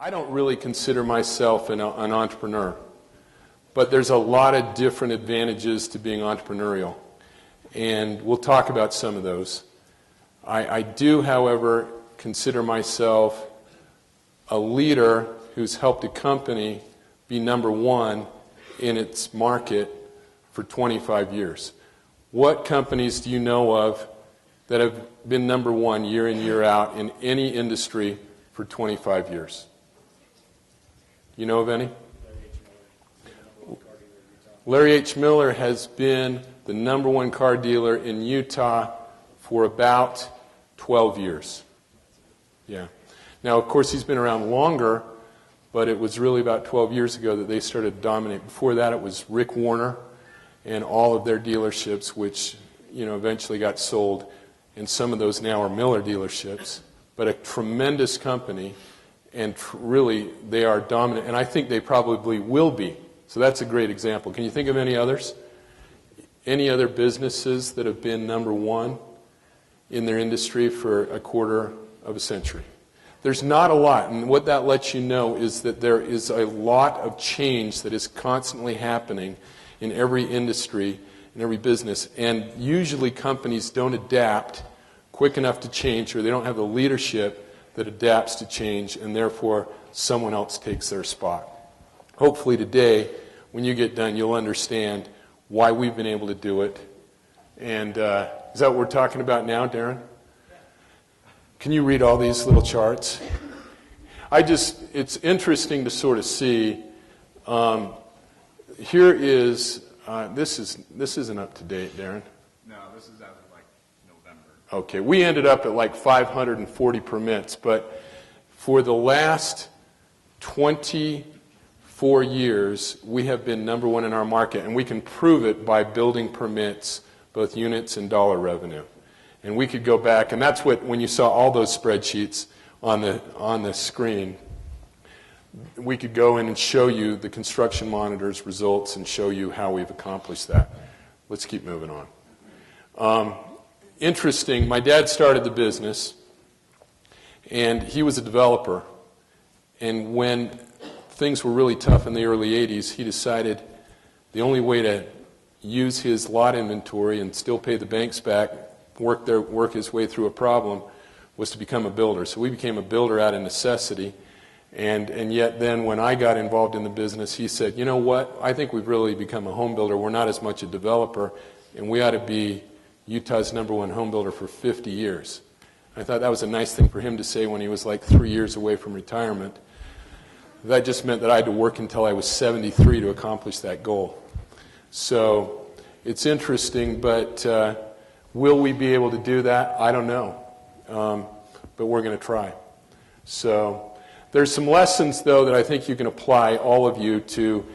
I don't really consider myself an entrepreneur, but there's a lot of different advantages to being entrepreneurial, and we'll talk about some of those. I do, however, consider myself a leader who's helped a company be number one in its market for 25 years. What companies do you know of that have been number one year in, year out in any industry for 25 years? You know of any? Larry H. Miller has been the number one car dealer in Utah for about 12 years. Yeah. Now, of course, he's been around longer, but it was really about 12 years ago that they started to dominate. Before that, it was Rick Warner and all of their dealerships, which eventually got sold, and some of those now are Miller dealerships. But a tremendous company, and really they are dominant, and I think they probably will be. So that's a great example. Can you think of any others? Any other businesses that have been number one in their industry for a quarter of a century? There's not a lot, and what that lets you know is that there is a lot of change that is constantly happening in every industry, in every business, and usually companies don't adapt quick enough to change, or they don't have the leadership that adapts to change, and therefore someone else takes their spot. Hopefully today, when you get done, you'll understand why we've been able to do it. And is that what we're talking about now, Darren? Can you read all these little charts? It's interesting to sort of see. Here is, this isn't up to date, Darren. No, this is as of like November. Okay, we ended up at like 540 permits, but for the last 24 years, we have been number one in our market, and we can prove it by building permits, both units and dollar revenue. And we could go back, and that's what, when you saw all those spreadsheets on the screen, we could go in and show you the construction monitor's results and show you how we've accomplished that. Let's keep moving on. Interesting, my dad started the business, and he was a developer. And when things were really tough in the early 80s, he decided the only way to use his lot inventory and still pay the banks back, work his way through a problem, was to become a builder. So we became a builder out of necessity. And yet then when I got involved in the business, he said, you know what, I think we've really become a home builder. We're not as much a developer, and we ought to be Utah's number one home builder for 50 years. I thought that was a nice thing for him to say when he was like 3 years away from retirement. That just meant that I had to work until I was 73 to accomplish that goal. So it's interesting, but will we be able to do that? I don't know, but we're going to try. So there's some lessons, though, that I think you can apply, all of you, to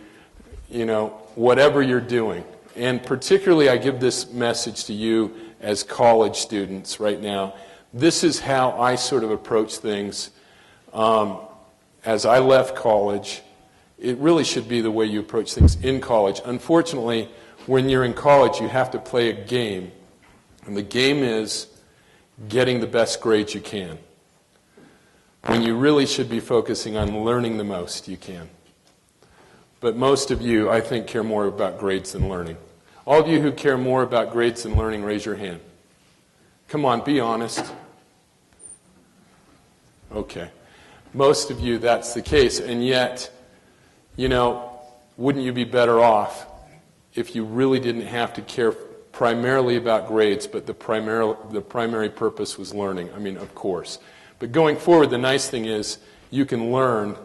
whatever you're doing. And particularly I give this message to you as college students right now. This is how I sort of approach things. As I left college, it really should be the way you approach things in college. Unfortunately, when you're in college, you have to play a game. And the game is getting the best grades you can, when you really should be focusing on learning the most you can. But most of you, I think, care more about grades than learning. All of you who care more about grades than learning, raise your hand. Come on, be honest. Okay. Most of you, that's the case. And yet, wouldn't you be better off if you really didn't have to care primarily about grades, but the primary purpose was learning? I mean, of course. But going forward, the nice thing is you can learn,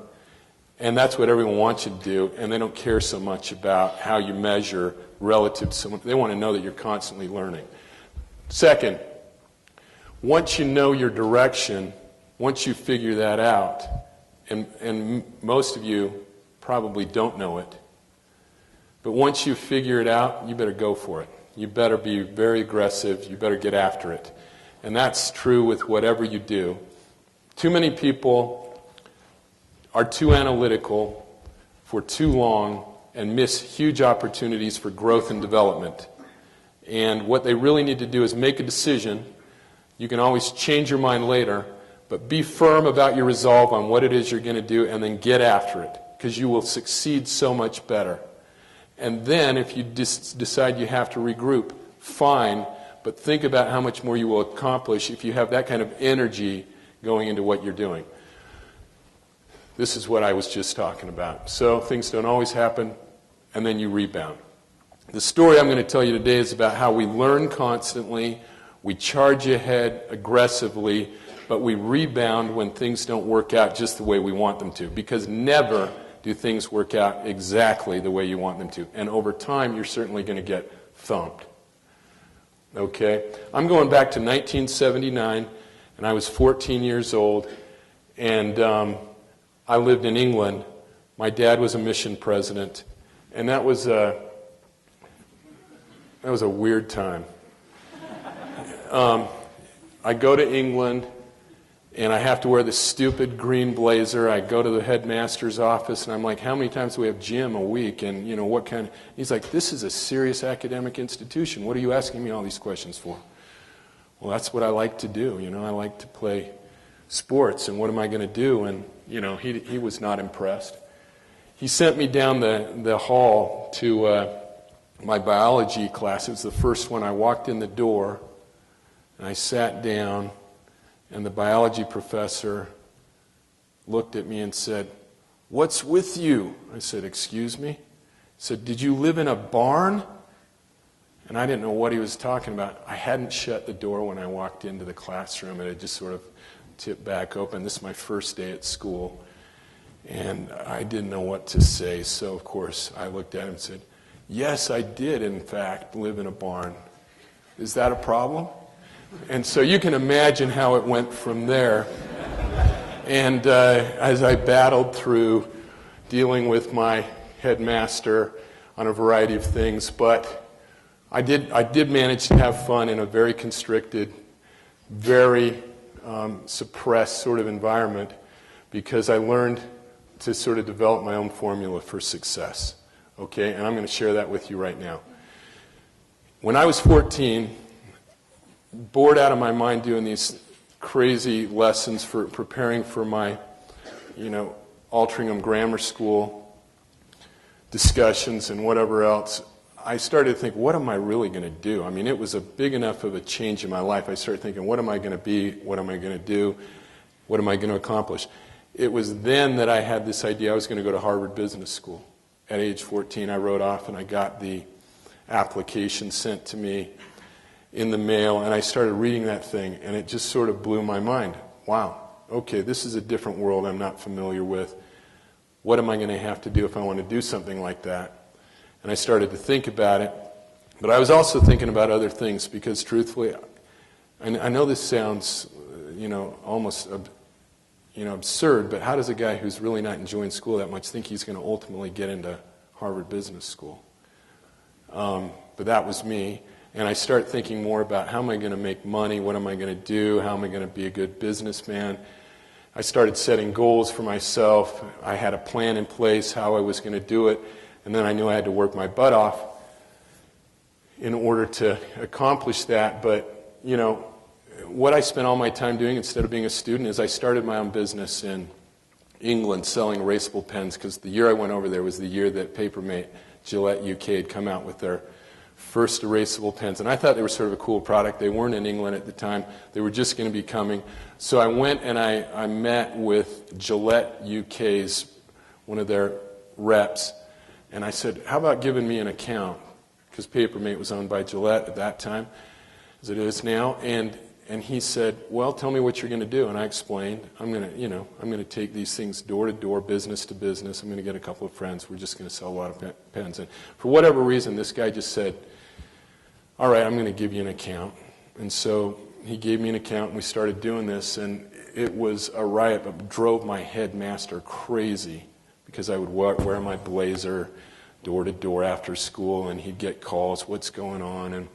and that's what everyone wants you to do, and they don't care so much about how you measure relative to someone. They want to know that you're constantly learning. Second, once you know your direction, once you figure that out, and most of you probably don't know it, but once you figure it out, you better go for it. You better be very aggressive. You better get after it. And that's true with whatever you do. Too many people are too analytical for too long and miss huge opportunities for growth and development. And what they really need to do is make a decision. You can always change your mind later, But be firm about your resolve on what it is you're going to do, and then get after it, because you will succeed so much better. And then if you decide you have to regroup, fine, but think about how much more you will accomplish if you have that kind of energy going into what you're doing. This is what I was just talking about. So things don't always happen, and then you rebound. The story I'm going to tell you today is about how we learn constantly, we charge ahead aggressively, but we rebound when things don't work out just the way we want them to, because never do things work out exactly the way you want them to. And over time, you're certainly going to get thumped. Okay? I'm going back to 1979, and I was 14 years old, and I lived in England. My dad was a mission president, and that was a weird time. I go to England, and I have to wear this stupid green blazer. I go to the headmaster's office, and I'm like, how many times do we have gym a week? And, what kind of... He's like, this is a serious academic institution. What are you asking me all these questions for? Well, that's what I like to do. I like to play sports, and what am I going to do? And, he was not impressed. He sent me down the hall to my biology class. It was the first one. I walked in the door, and I sat down, and the biology professor looked at me and said, "What's with you?" I said, "Excuse me?" He said, "Did you live in a barn?" And I didn't know what he was talking about. I hadn't shut the door when I walked into the classroom. It had just sort of tipped back open. This is my first day at school. And I didn't know what to say. So, of course, I looked at him and said, "Yes, I did, in fact, live in a barn. Is that a problem?" And so you can imagine how it went from there. And as I battled through dealing with my headmaster on a variety of things, but I did manage to have fun in a very constricted, very suppressed sort of environment, because I learned to sort of develop my own formula for success. Okay, and I'm going to share that with you right now. When I was 14, bored out of my mind doing these crazy lessons for preparing for my, Altrincham Grammar School discussions and whatever else, I started to think, what am I really going to do? I mean, it was a big enough of a change in my life. I started thinking, what am I going to be? What am I going to do? What am I going to accomplish? It was then that I had this idea I was going to go to Harvard Business School. At age 14, I wrote off, and I got the application sent to me in the mail, and I started reading that thing, and it just sort of blew my mind. Wow, okay, this is a different world I'm not familiar with. What am I going to have to do if I want to do something like that? And I started to think about it, but I was also thinking about other things, because truthfully, I know this sounds, almost, absurd, but how does a guy who's really not enjoying school that much think he's going to ultimately get into Harvard Business School? But that was me. And I start thinking more about, how am I going to make money? What am I going to do? How am I going to be a good businessman? I started setting goals for myself. I had a plan in place, how I was going to do it. And then I knew I had to work my butt off in order to accomplish that. But, what I spent all my time doing instead of being a student is I started my own business in England selling erasable pens, because the year I went over there was the year that Papermate Gillette UK had come out with their first erasable pens, and I thought they were sort of a cool product. They weren't in England at the time. They were just going to be coming. So I went and I met with Gillette UK's, one of their reps, and I said, how about giving me an account? Because Papermate was owned by Gillette at that time, as it is now. And he said, well, tell me what you're going to do. And I explained, I'm going to take these things door to door, business to business. I'm going to get a couple of friends. We're just going to sell a lot of pens. And for whatever reason, this guy just said, all right, I'm going to give you an account. And so he gave me an account, and we started doing this. And it was a riot, but drove my headmaster crazy, because I would wear my blazer door to door after school, and he'd get calls, what's going on? And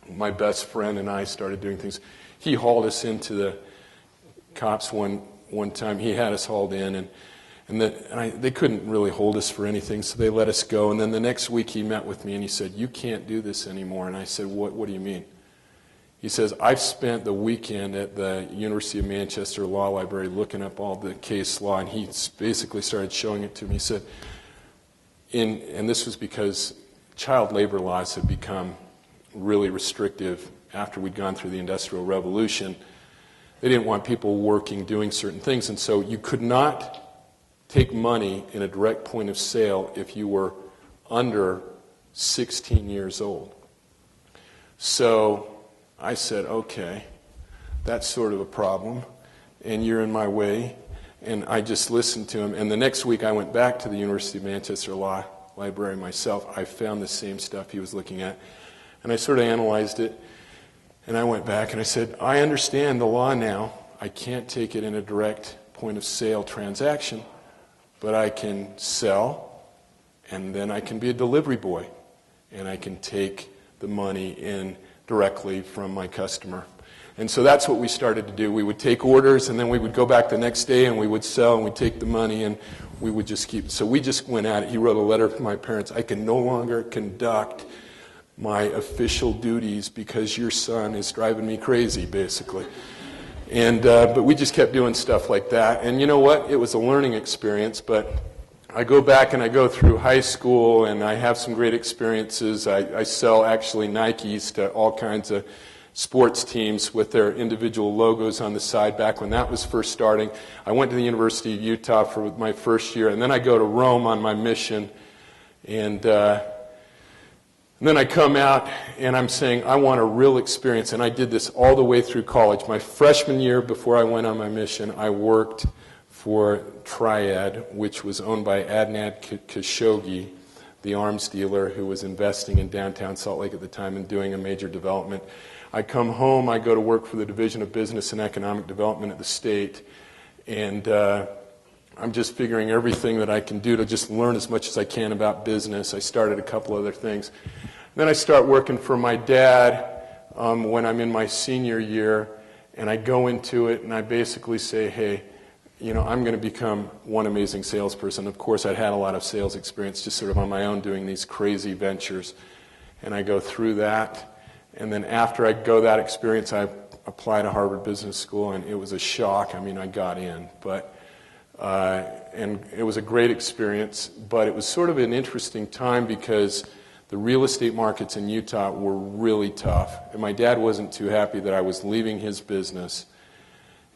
my best friend and I started doing things. He hauled us into the cops one time. He had us hauled in, and they couldn't really hold us for anything, so they let us go. And then the next week he met with me, and he said, you can't do this anymore. And I said, what do you mean? He says, I've spent the weekend at the University of Manchester Law Library looking up all the case law, and he basically started showing it to me. He said, and this was because child labor laws had become really restrictive after we'd gone through the Industrial Revolution. They didn't want people working, doing certain things, and so you could not take money in a direct point of sale if you were under 16 years old. So I said, okay, that's sort of a problem, and you're in my way. And I just listened to him. And the next week I went back to the University of Manchester Law Library myself. I found the same stuff he was looking at. And I sort of analyzed it. And I went back and I said, I understand the law now. I can't take it in a direct point of sale transaction, but I can sell, and then I can be a delivery boy. And I can take the money in directly from my customer. And so that's what we started to do. We would take orders, and then we would go back the next day, and we would sell, and we'd take the money, and we would just keep. So we just went at it. He wrote a letter to my parents. I can no longer conduct my official duties because your son is driving me crazy, basically. And but we just kept doing stuff like that. And you know what? It was a learning experience, but I go back and I go through high school, and I have some great experiences. I sell actually Nikes to all kinds of sports teams with their individual logos on the side back when that was first starting. I went to the University of Utah for my first year, and then I go to Rome on my mission, and then I come out and I'm saying, I want a real experience, and I did this all the way through college. My freshman year, before I went on my mission, I worked for Triad, which was owned by Adnan Khashoggi, the arms dealer who was investing in downtown Salt Lake at the time and doing a major development. I come home, I go to work for the Division of Business and Economic Development at the state, and I'm just figuring everything that I can do to just learn as much as I can about business. I started a couple other things. Then I start working for my dad when I'm in my senior year, and I go into it and I basically say, hey, you know, I'm going to become one amazing salesperson. Of course, I'd had a lot of sales experience just sort of on my own doing these crazy ventures, and I go through that. And then after I go that experience, I applied to Harvard Business School, and it was a shock. I mean, I got in, but and it was a great experience, but it was sort of an interesting time because the real estate markets in Utah were really tough, and my dad wasn't too happy that I was leaving his business.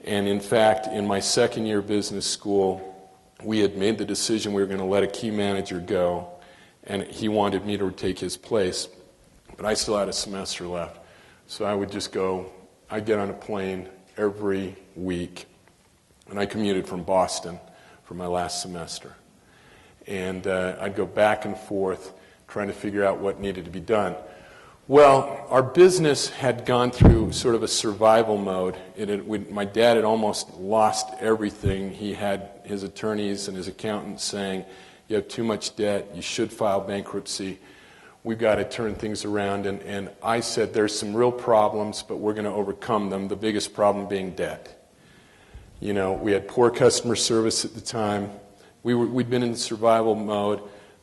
And in fact, in my second year business school, we had made the decision we were going to let a key manager go, and he wanted me to take his place. But I still had a semester left. So I would just go, I'd get on a plane every week, and I commuted from Boston for my last semester. And I'd go back and forth trying to figure out what needed to be done. Well, our business had gone through sort of a survival mode. My dad had almost lost everything. He had his attorneys and his accountants saying, you have too much debt, you should file bankruptcy. We've got to turn things around, and I said there's some real problems, but we're going to overcome them, the biggest problem being debt. You know, we had poor customer service at the time. We'd been in survival mode,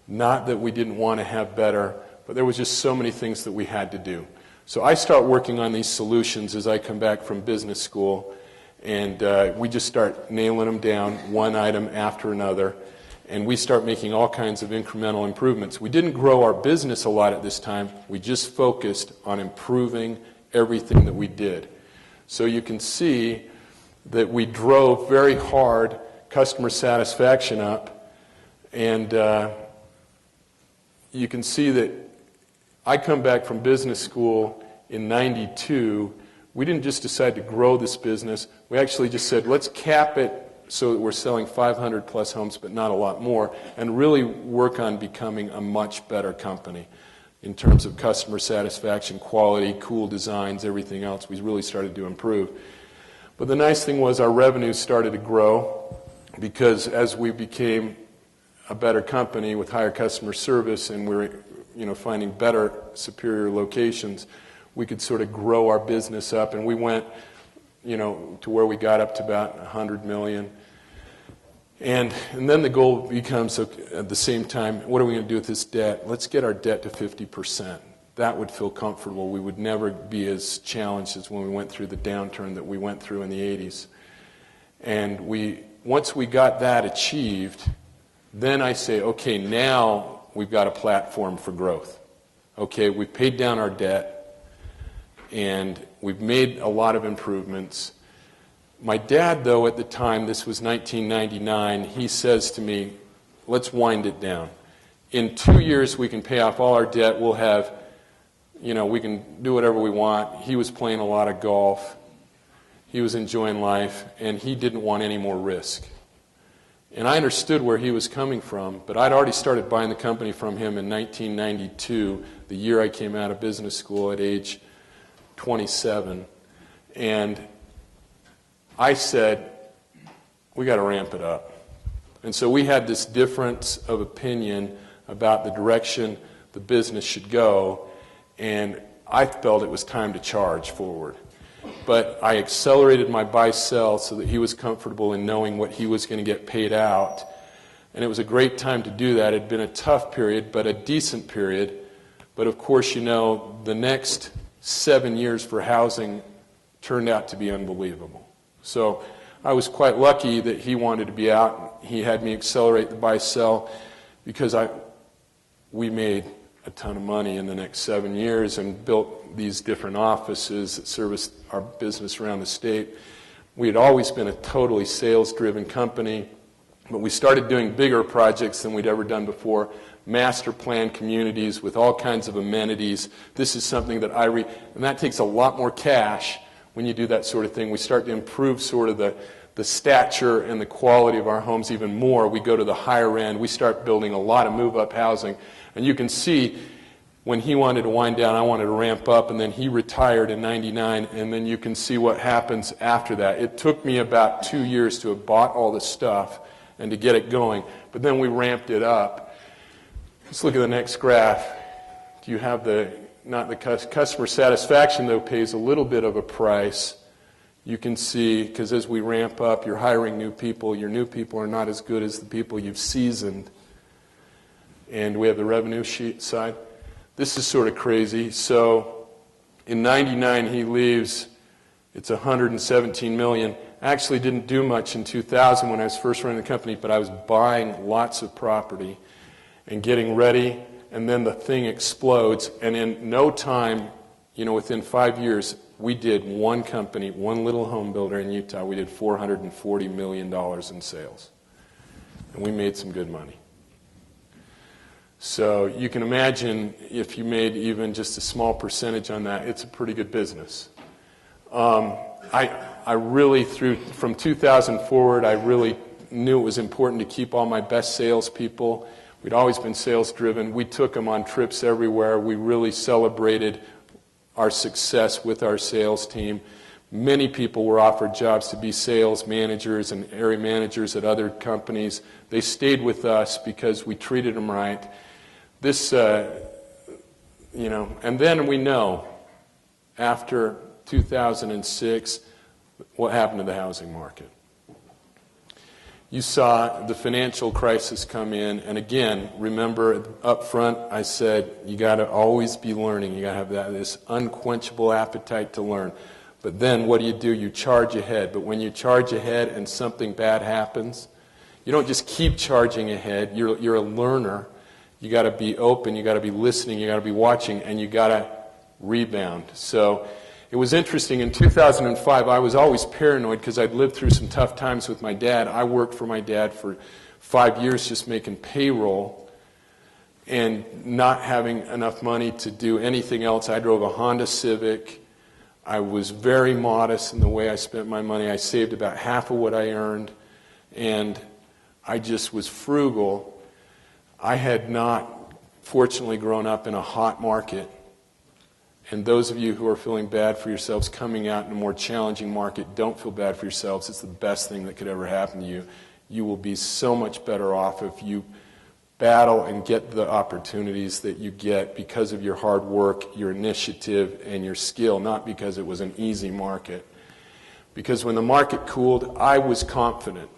not that we didn't want to have better, but there was just so many things that we had to do. So I start working on these solutions as I come back from business school, and we just start nailing them down, one item after another. And we start making all kinds of incremental improvements. We didn't grow our business a lot at this time. We just focused on improving everything that we did. So you can see that we drove very hard customer satisfaction up. And you can see that I come back from business school in '92. We didn't just decide to grow this business. We actually just said, let's cap it so that we're selling 500 plus homes, but not a lot more, and really work on becoming a much better company in terms of customer satisfaction, quality, cool designs, everything else. We really started to improve. But the nice thing was our revenue started to grow because as we became a better company with higher customer service and we were finding better, superior locations, we could sort of grow our business up, and we went to where we got up to about 100 million. And then the goal becomes, at the same time, what are we going to do with this debt? Let's get our debt to 50%. that would feel comfortable. We would never be as challenged as when we went through the downturn that we went through in the 80s. And once we got that achieved, then I say, okay, now we've got a platform for growth. Okay, we've paid down our debt, and we've made a lot of improvements. My dad, though, at the time, this was 1999, he says to me, let's wind it down. In 2 years, we can pay off all our debt. We'll have, we can do whatever we want. He was playing a lot of golf. He was enjoying life, and he didn't want any more risk. And I understood where he was coming from, but I'd already started buying the company from him in 1992, the year I came out of business school at age 27. And I said, we got to ramp it up. And so we had this difference of opinion about the direction the business should go, and I felt it was time to charge forward. But I accelerated my buy-sell so that he was comfortable in knowing what he was going to get paid out. And it was a great time to do that. It had been a tough period, but a decent period. But of course, the next 7 years for housing turned out to be unbelievable. So I was quite lucky that he wanted to be out. He had me accelerate the buy-sell because we made a ton of money in the next 7 years and built these different offices that serviced our business around the state. We had always been a totally sales-driven company, but we started doing bigger projects than we'd ever done before, master plan communities with all kinds of amenities. This is something that and that takes a lot more cash when you do that sort of thing. We start to improve sort of the stature and the quality of our homes even more. We go to the higher end. We start building a lot of move-up housing. And you can see when he wanted to wind down, I wanted to ramp up, and then he retired in 99, and then you can see what happens after that. It took me about 2 years to have bought all this stuff and to get it going, but then we ramped it up. Let's look at the next graph. Do you have not the customer satisfaction, though, pays a little bit of a price. You can see, because as we ramp up, you're hiring new people. Your new people are not as good as the people you've seasoned. And we have the revenue sheet side. This is sort of crazy. So in 99, he leaves. It's $117 million. Actually didn't do much in 2000 when I was first running the company, but I was buying lots of property and getting ready, and then the thing explodes. And in no time, within 5 years, we did one company, one little home builder in Utah, we did $440 million in sales. And we made some good money. So you can imagine if you made even just a small percentage on that, it's a pretty good business. I really, from 2000 forward, I really knew it was important to keep all my best salespeople. We'd always been sales-driven. We took them on trips everywhere. We really celebrated our success with our sales team. Many people were offered jobs to be sales managers and area managers at other companies. They stayed with us because we treated them right. And then we know, after 2006, what happened to the housing market. You saw the financial crisis come in, and again, remember up front I said you got to always be learning. You got to have this unquenchable appetite to learn. But then what do? You charge ahead. But when you charge ahead and something bad happens, you don't just keep charging ahead. You're a learner. You got to be open. You got to be listening. You got to be watching, and you got to rebound. So it was interesting. In 2005, I was always paranoid because I'd lived through some tough times with my dad. I worked for my dad for 5 years just making payroll and not having enough money to do anything else. I drove a Honda Civic. I was very modest in the way I spent my money. I saved about half of what I earned, and I just was frugal. I had not, fortunately, grown up in a hot market. And those of you who are feeling bad for yourselves coming out in a more challenging market, don't feel bad for yourselves. It's the best thing that could ever happen to you. You will be so much better off if you battle and get the opportunities that you get because of your hard work, your initiative, and your skill, not because it was an easy market. Because when the market cooled, I was confident.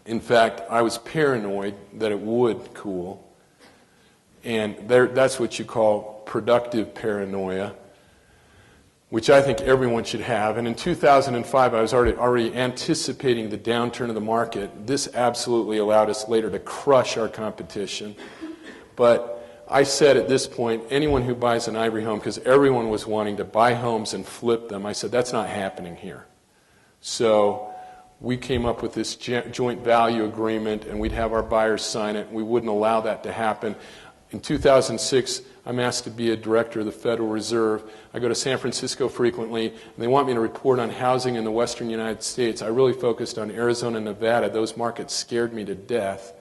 In fact, I was paranoid that it would cool. And that's what you call productive paranoia, which I think everyone should have. And in 2005, I was already anticipating the downturn of the market. This absolutely allowed us later to crush our competition. But I said at this point, anyone who buys an Ivory home, because everyone was wanting to buy homes and flip them, I said, that's not happening here. So we came up with this joint value agreement, and we'd have our buyers sign it, and we wouldn't allow that to happen. In 2006, I'm asked to be a director of the Federal Reserve. I go to San Francisco frequently, and they want me to report on housing in the western United States. I really focused on Arizona and Nevada. Those markets scared me to death.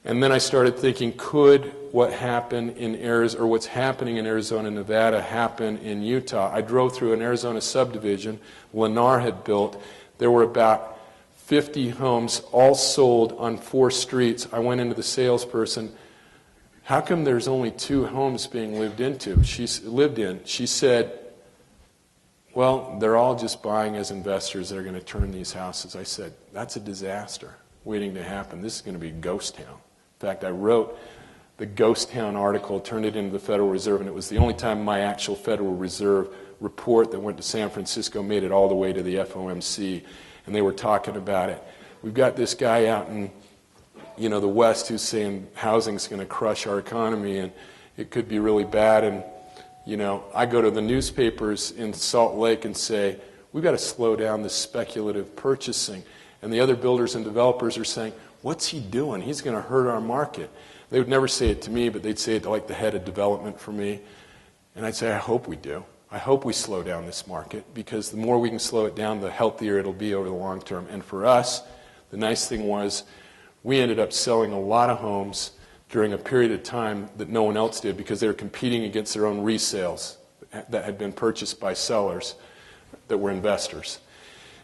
And then I started thinking, could what happened in Arizona, or what's happening in Arizona and Nevada, happen in Utah? I drove through an Arizona subdivision Lennar had built. There were about 50 homes, all sold on 4 streets. I went into the salesperson. How come there's only 2 homes being lived in? She said, well, they're all just buying as investors that are going to turn these houses. I said, that's a disaster waiting to happen. This is going to be a ghost town. In fact, I wrote the ghost town article, turned it into the Federal Reserve, and it was the only time my actual Federal Reserve report that went to San Francisco made it all the way to the FOMC, and they were talking about it. We've got this guy out in the West who's saying housing's going to crush our economy and it could be really bad. And, I go to the newspapers in Salt Lake and say, we've got to slow down this speculative purchasing. And the other builders and developers are saying, what's he doing? He's going to hurt our market. They would never say it to me, but they'd say it to like the head of development for me. And I'd say, I hope we do. I hope we slow down this market, because the more we can slow it down, the healthier it'll be over the long term. And for us, the nice thing was, we ended up selling a lot of homes during a period of time that no one else did, because they were competing against their own resales that had been purchased by sellers that were investors.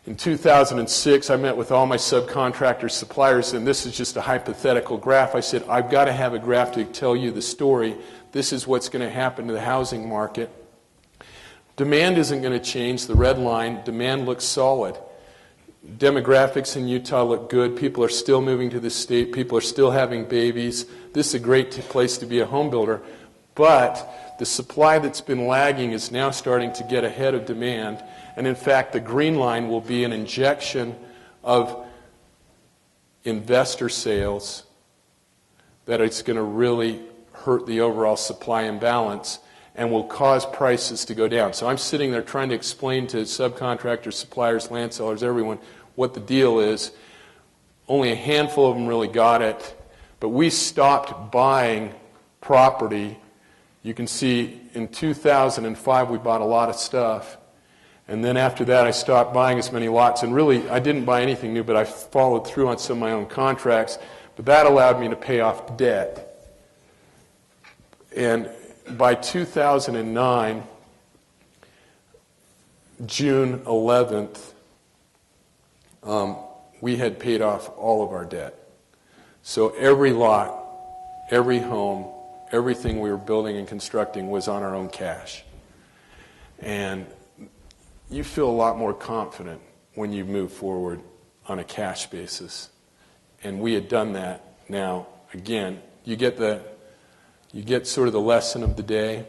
In 2006, I met with all my subcontractors, suppliers, and this is just a hypothetical graph. I said, I've got to have a graph to tell you the story. This is what's going to happen to the housing market. Demand isn't going to change. The red line, demand looks solid. Demographics in Utah look good. People are still moving to the state. People are still having babies. This is a great place to be a home builder. But the supply that's been lagging is now starting to get ahead of demand. And in fact, the green line will be an injection of investor sales that it's going to really hurt the overall supply imbalance and will cause prices to go down. So I'm sitting there trying to explain to subcontractors, suppliers, land sellers, everyone, what the deal is. Only a handful of them really got it, but we stopped buying property. You can see in 2005 we bought a lot of stuff, and then after that I stopped buying as many lots, and really I didn't buy anything new, but I followed through on some of my own contracts, but that allowed me to pay off debt. And by 2009, June 11th, we had paid off all of our debt. So every lot, every home, everything we were building and constructing was on our own cash. And you feel a lot more confident when you move forward on a cash basis. And we had done that. Now, again, you get sort of the lesson of the day.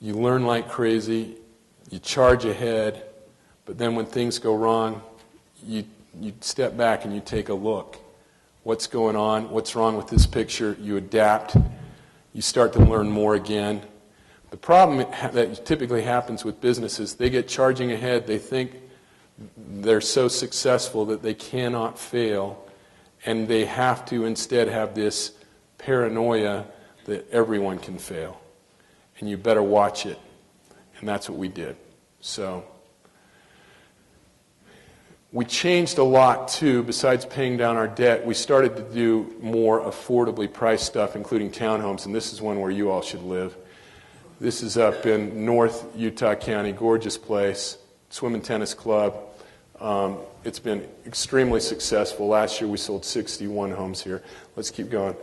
You learn like crazy. You charge ahead. But then when things go wrong, you step back and you take a look. What's going on? What's wrong with this picture? You adapt. You start to learn more again. The problem that typically happens with businesses, they get charging ahead. They think they're so successful that they cannot fail, and they have to instead have this paranoia that everyone can fail, and you better watch it. And that's what we did. So we changed a lot too. Besides paying down our debt, we started to do more affordably priced stuff, including townhomes, and this is one where you all should live. This is up in North Utah County, gorgeous place, swim and tennis club. It's been extremely successful. Last year we sold 61 homes here. Let's keep going.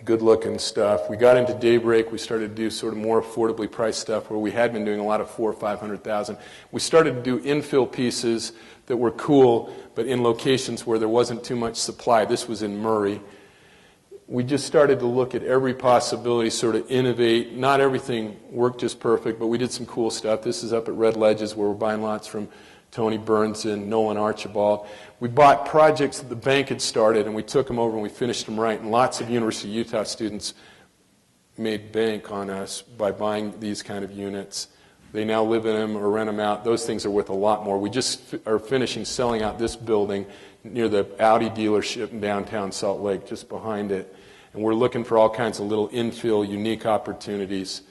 Good looking stuff. We got into Daybreak. We started to do sort of more affordably priced stuff where we had been doing a lot of $400,000 or $500,000. We started to do infill pieces that were cool, but in locations where there wasn't too much supply. This was in Murray. we just started to look at every possibility, sort of innovate. Not everything worked just perfect, but we did some cool stuff. This is up at Red Ledges, where we're buying lots from Tony Burns and Nolan Archibald. We bought projects that the bank had started, and we took them over and we finished them right. And lots of University of Utah students made bank on us by buying these kind of units. They now live in them or rent them out. Those things are worth a lot more. We just are finishing selling out this building near the Audi dealership in downtown Salt Lake, just behind it. And we're looking for all kinds of little infill, unique opportunities.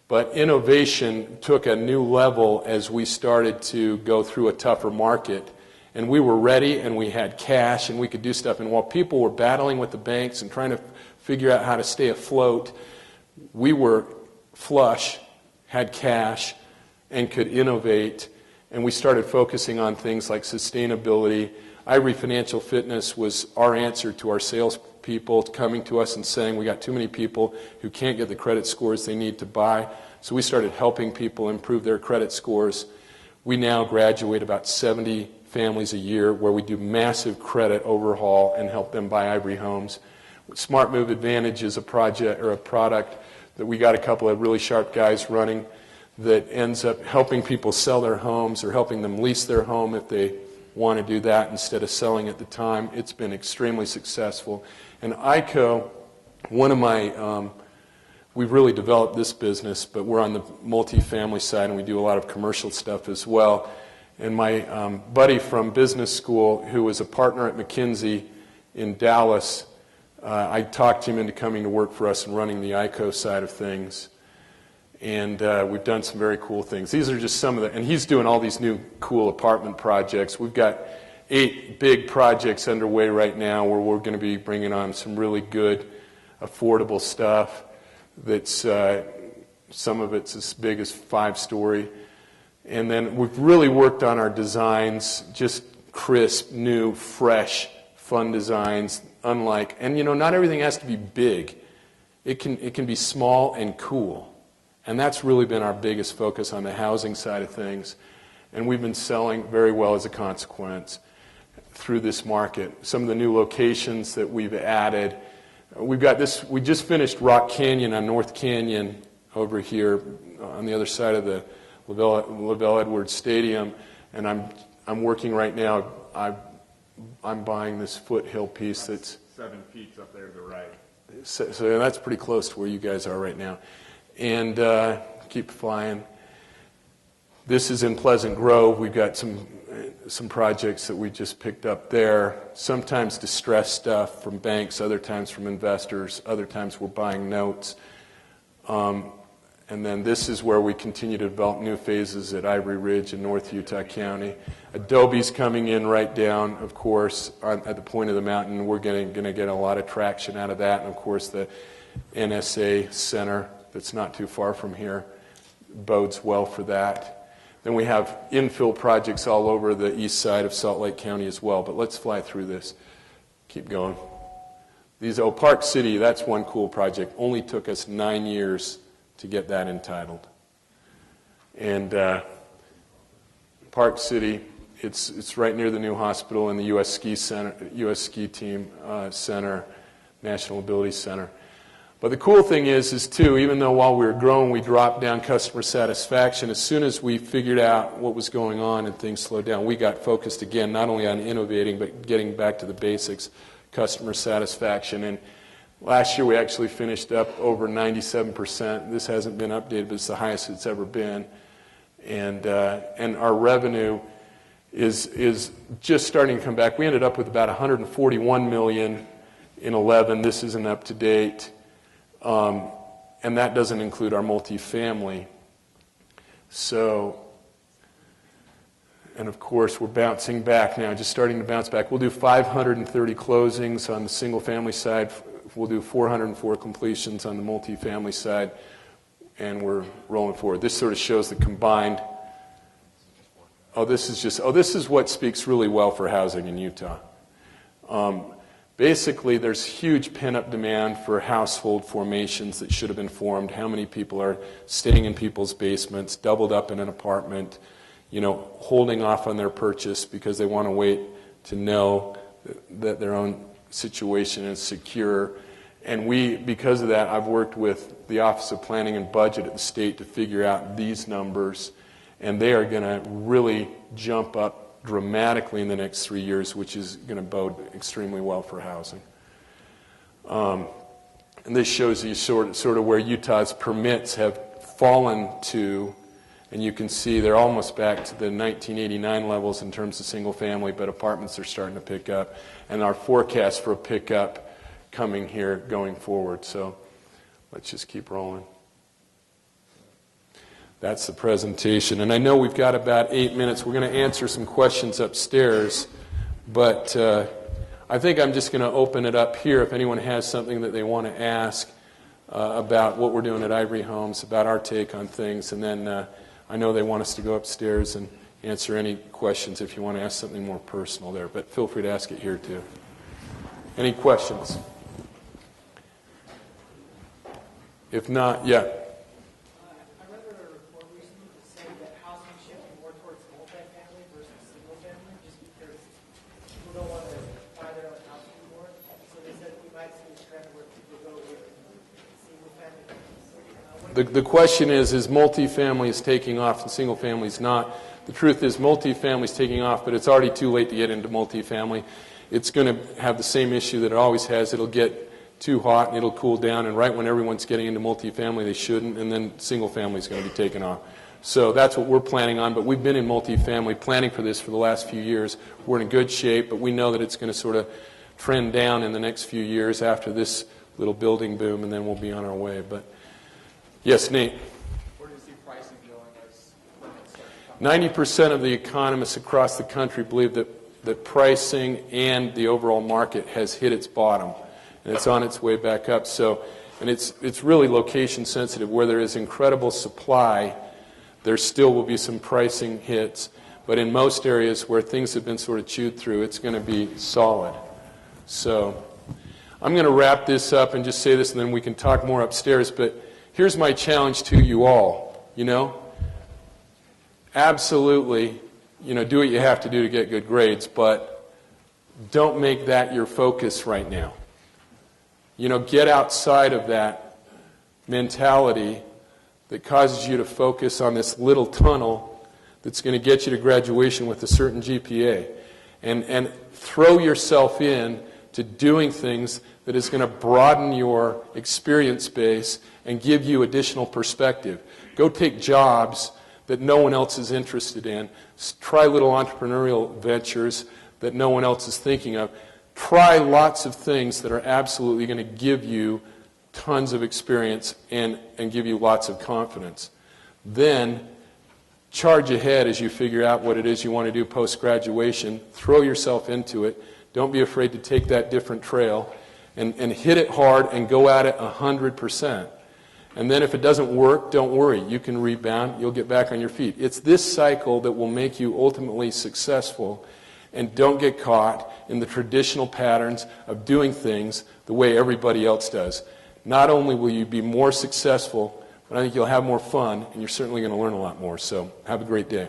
But innovation took a new level as we started to go through a tougher market. And we were ready, and we had cash, and we could do stuff. And while people were battling with the banks and trying to figure out how to stay afloat, we were flush, had cash, and could innovate. And we started focusing on things like sustainability. Ivory Financial Fitness was our answer to our salespeople coming to us and saying we got too many people who can't get the credit scores they need to buy. So we started helping people improve their credit scores. We now graduate about 70 families a year where we do massive credit overhaul and help them buy Ivory homes. Smart Move Advantage is a project or a product that we got a couple of really sharp guys running that ends up helping people sell their homes or helping them lease their home if they want to do that instead of selling at the time. It's been extremely successful. And ICO, one of my, we've really developed this business, but we're on the multifamily side and we do a lot of commercial stuff as well. And my buddy from business school, who was a partner at McKinsey in Dallas, I talked him into coming to work for us and running the ICO side of things. And we've done some very cool things. These are just some of the, and he's doing all these new cool apartment projects. We've got 8 big projects underway right now where we're going to be bringing on some really good, affordable stuff that's, some of it's as big as 5-story. And then we've really worked on our designs, just crisp, new, fresh, fun designs, unlike, and you know, not everything has to be big. It can be small and cool. And that's really been our biggest focus on the housing side of things. And we've been selling very well as a consequence through this market. Some of the new locations that we've added, we've got this, we just finished Rock Canyon on North Canyon over here on the other side of the LaVelle Edwards Stadium. And I'm working right now, I'm buying this foothill piece that's 7 feet up there to the right. So that's pretty close to where you guys are right now. And keep flying. This is in Pleasant Grove. We've got some projects that we just picked up there. Sometimes distressed stuff from banks, other times from investors, other times we're buying notes. And then this is where we continue to develop new phases at Ivory Ridge in North Utah County. Adobe's coming in right down, of course, at the point of the mountain. We're going to get a lot of traction out of that. And, of course, the NSA Center that's not too far from here bodes well for that. Then we have infill projects all over the east side of Salt Lake County as well. But let's fly through this. Keep going. Park City, that's one cool project. Only took us 9 years to get that entitled. And Park City, it's right near the new hospital and the U.S. Ski Team Center, National Ability Center. But the cool thing is too, even though while we were growing, we dropped down customer satisfaction, as soon as we figured out what was going on and things slowed down, we got focused again, not only on innovating, but getting back to the basics, customer satisfaction. And last year we actually finished up over 97%. This hasn't been updated, but it's the highest it's ever been. And our revenue is just starting to come back. We ended up with about $141 million in 11. This isn't up to date. And that doesn't include our multifamily. So, and of course, we're bouncing back now, just starting to bounce back. We'll do 530 closings on the single-family side. We'll do 404 completions on the multifamily side, and we're rolling forward. This sort of shows the combined. This is what speaks really well for housing in Utah. Basically, there's huge pent-up demand for household formations that should have been formed. How many people are staying in people's basements, doubled up in an apartment, holding off on their purchase because they want to wait to know that their own situation is secure. And because of that, I've worked with the Office of Planning and Budget at the state to figure out these numbers, and they are going to really jump up dramatically in the next 3 years, which is going to bode extremely well for housing. And this shows you sort of where Utah's permits have fallen to, and you can see they're almost back to the 1989 levels in terms of single family, but apartments are starting to pick up, and our forecast for a pickup coming here going forward. So let's just keep rolling. That's the presentation. And I know we've got about 8 minutes. We're going to answer some questions upstairs, but I think I'm just going to open it up here if anyone has something that they want to ask about what we're doing at Ivory Homes, about our take on things, and then I know they want us to go upstairs and answer any questions if you want to ask something more personal there, but feel free to ask it here too. Any questions? If not, yeah. I read a report recently that said that housing is shifting more towards multifamily versus single family, just because people don't want to buy their own house anymore. So they said we might see a trend where people go with single family. The question is multifamily is taking off and single family is not. The truth is multifamily is taking off, but it's already too late to get into multifamily. It's going to have the same issue that it always has. It'll get too hot and it'll cool down, and right when everyone's getting into multifamily, they shouldn't, and then single family is going to be taken off. So that's what we're planning on, but we've been in multifamily planning for this for the last few years. We're in good shape, but we know that it's going to sort of trend down in the next few years after this little building boom, and then we'll be on our way. But yes, Nate? Where do you see pricing going as permits start to come? 90% of the economists across the country believe that pricing and the overall market has hit its bottom, and it's on its way back up. So, and it's really location sensitive. Where there is incredible supply, there still will be some pricing hits, but in most areas where things have been sort of chewed through, it's going to be solid. So I'm going to wrap this up and just say this, and then we can talk more upstairs, but here's my challenge to you all, absolutely, do what you have to do to get good grades, but don't make that your focus right now. Get outside of that mentality that causes you to focus on this little tunnel that's going to get you to graduation with a certain GPA. And throw yourself in to doing things that is going to broaden your experience base and give you additional perspective. Go take jobs that no one else is interested in. Try little entrepreneurial ventures that no one else is thinking of. Try lots of things that are absolutely going to give you tons of experience and give you lots of confidence. Then charge ahead as you figure out what it is you want to do post-graduation. Throw yourself into it. Don't be afraid to take that different trail and hit it hard and go at it 100%. And then if it doesn't work, don't worry. You can rebound. You'll get back on your feet. It's this cycle that will make you ultimately successful. And don't get caught in the traditional patterns of doing things the way everybody else does. Not only will you be more successful, but I think you'll have more fun, and you're certainly going to learn a lot more. So have a great day.